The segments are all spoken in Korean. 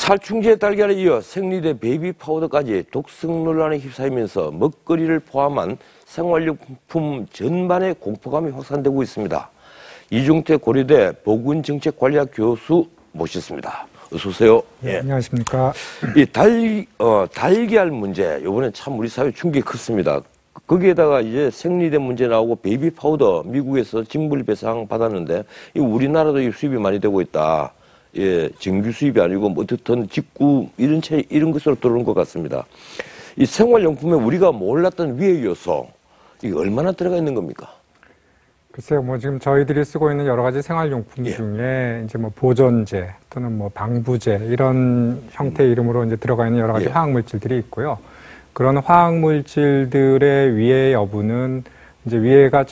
살충제 달걀에 이어 생리대 베이비 파우더까지 독성 논란에 휩싸이면서 먹거리를 포함한 생활용품 전반에 공포감이 확산되고 있습니다. 이중태 고려대 보건정책관리학 교수 모셨습니다. 어서 오세요. 네, 안녕하십니까. 이 달걀 문제, 이번에 참 우리 사회 충격이 컸습니다. 거기에다가 이제 생리대 문제 나오고 베이비 파우더 미국에서 징벌 배상 받았는데 이 우리나라도 이 수입이 많이 되고 있다. 예, 정규 수입이 아니고 뭐 어떻든 직구 이런 것으로 들어오는 것 같습니다. 이 생활용품에 우리가 몰랐던 위해 요소 이게 얼마나 들어가 있는 겁니까? 글쎄요, 뭐 지금 저희들이 쓰고 있는 여러 가지 생활용품 중에 이제 뭐 보존제 또는 뭐 방부제 이런 형태의 이름으로 이제 들어가 있는 여러 가지 화학물질들이 있고요. 그런 화학물질들의 위해 여부는 이제 위해가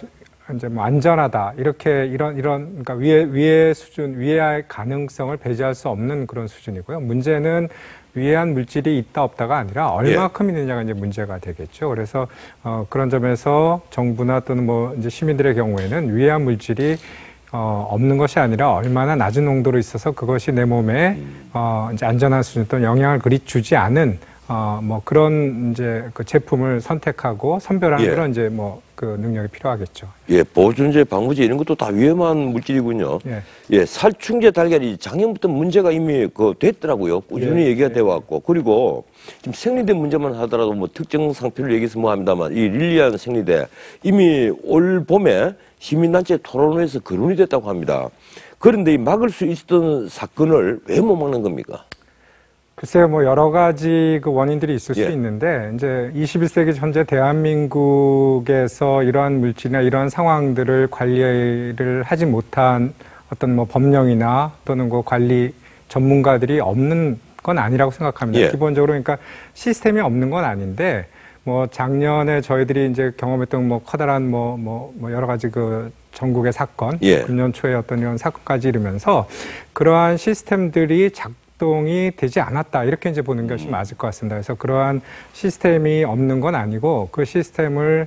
이제 뭐 안전하다 이렇게 이런 그러니까 위해 수준 위해할 가능성을 배제할 수 없는 그런 수준이고요. 문제는 위해한 물질이 있다 없다가 아니라 얼마큼 있느냐가 이제 문제가 되겠죠. 그래서 그런 점에서 정부나 또는 뭐 이제 시민들의 경우에는 위해한 물질이 없는 것이 아니라 얼마나 낮은 농도로 있어서 그것이 내 몸에 이제 안전한 수준 또는 영향을 그리 주지 않은 뭐 그런 이제 그 제품을 선택하고 선별하는 그런 이제 뭐 그 능력이 필요하겠죠. 예, 보존제, 방부제 이런 것도 다 위험한 물질이군요. 예, 살충제 달걀이 작년부터 문제가 이미 됐더라고요. 꾸준히 얘기가 돼 왔고 그리고 지금 생리대 문제만 하더라도 뭐 특정 상표를 얘기해서 뭐 합니다만 이 릴리안 생리대 이미 올 봄에 시민단체 토론회에서 거론이 됐다고 합니다. 그런데 이 막을 수 있었던 사건을 왜 못 막는 겁니까? 글쎄요, 뭐 여러 가지 그 원인들이 있을 수 있는데 이제 21세기 현재 대한민국에서 이러한 물질이나 이러한 상황들을 관리를 하지 못한 어떤 뭐 법령이나 또는 그 관리 전문가들이 없는 건 아니라고 생각합니다. 기본적으로 그러니까 시스템이 없는 건 아닌데 뭐 작년에 저희들이 이제 경험했던 뭐 커다란 뭐 여러 가지 그 전국의 사건, 금년 초에 어떤 이런 사건까지 이르면서 그러한 시스템들이 작동이 되지 않았다 이렇게 이제 보는 것이 맞을 것 같습니다. 그래서 그러한 시스템이 없는 건 아니고 그 시스템을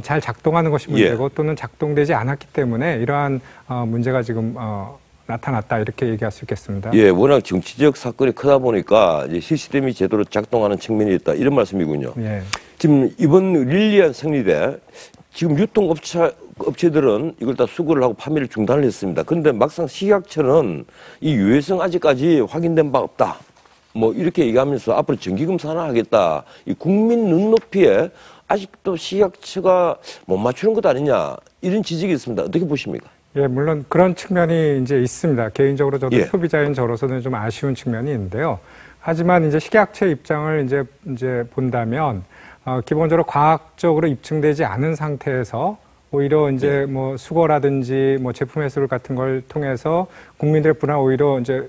잘 작동하는 것이 문제고 또는 작동되지 않았기 때문에 이러한 문제가 지금 나타났다 이렇게 얘기할 수 있겠습니다. 예, 워낙 정치적 사건이 크다 보니까 이제 시스템이 제대로 작동하는 측면이 있다 이런 말씀이군요. 지금 이번 릴리안 생리대 지금 유통업체들은 이걸 다 수거를 하고 판매를 중단을 했습니다. 그런데 막상 식약처는 이 유해성 아직까지 확인된 바 없다. 뭐 이렇게 얘기하면서 앞으로 정기금 산화하겠다. 이 국민 눈높이에 아직도 식약처가 못 맞추는 것 아니냐 이런 지적이 있습니다. 어떻게 보십니까? 예, 물론 그런 측면이 이제 있습니다. 개인적으로 저도 소비자인 저로서는 좀 아쉬운 측면이 있는데요. 하지만 이제 식약처의 입장을 이제 본다면 기본적으로 과학적으로 입증되지 않은 상태에서 오히려 이제 뭐 수거라든지 뭐 제품 해sul 같은 걸 통해서 국민들의 불안 오히려 이제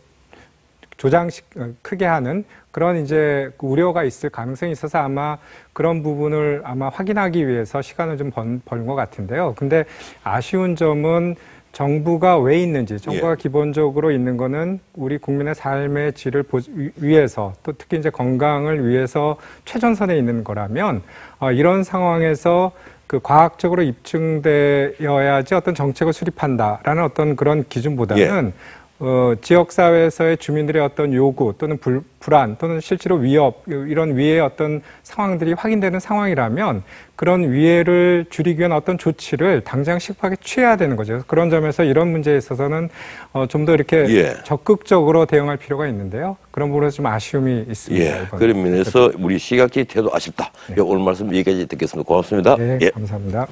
크게 하는 그런 이제 우려가 있을 가능성이 있어서 아마 그런 부분을 아마 확인하기 위해서 시간을 좀 버는 것 같은데요. 근데 아쉬운 점은 정부가 왜 있는지, 정부가 기본적으로 있는 거는 우리 국민의 삶의 질을 위해서 또 특히 이제 건강을 위해서 최전선에 있는 거라면 이런 상황에서 그 과학적으로 입증되어야지 어떤 정책을 수립한다라는 어떤 그런 기준보다는 지역사회에서의 주민들의 어떤 요구 또는 불안 또는 실제로 위협 이런 위해의 어떤 상황들이 확인되는 상황이라면 그런 위해를 줄이기 위한 어떤 조치를 당장 시급하게 취해야 되는 거죠. 그런 점에서 이런 문제에 있어서는 좀 더 이렇게 적극적으로 대응할 필요가 있는데요. 그런 부분에서 좀 아쉬움이 있습니다. 그런 면에서 우리 식약처의 태도 아쉽다. 오늘 말씀 여기까지 듣겠습니다. 고맙습니다. 감사합니다.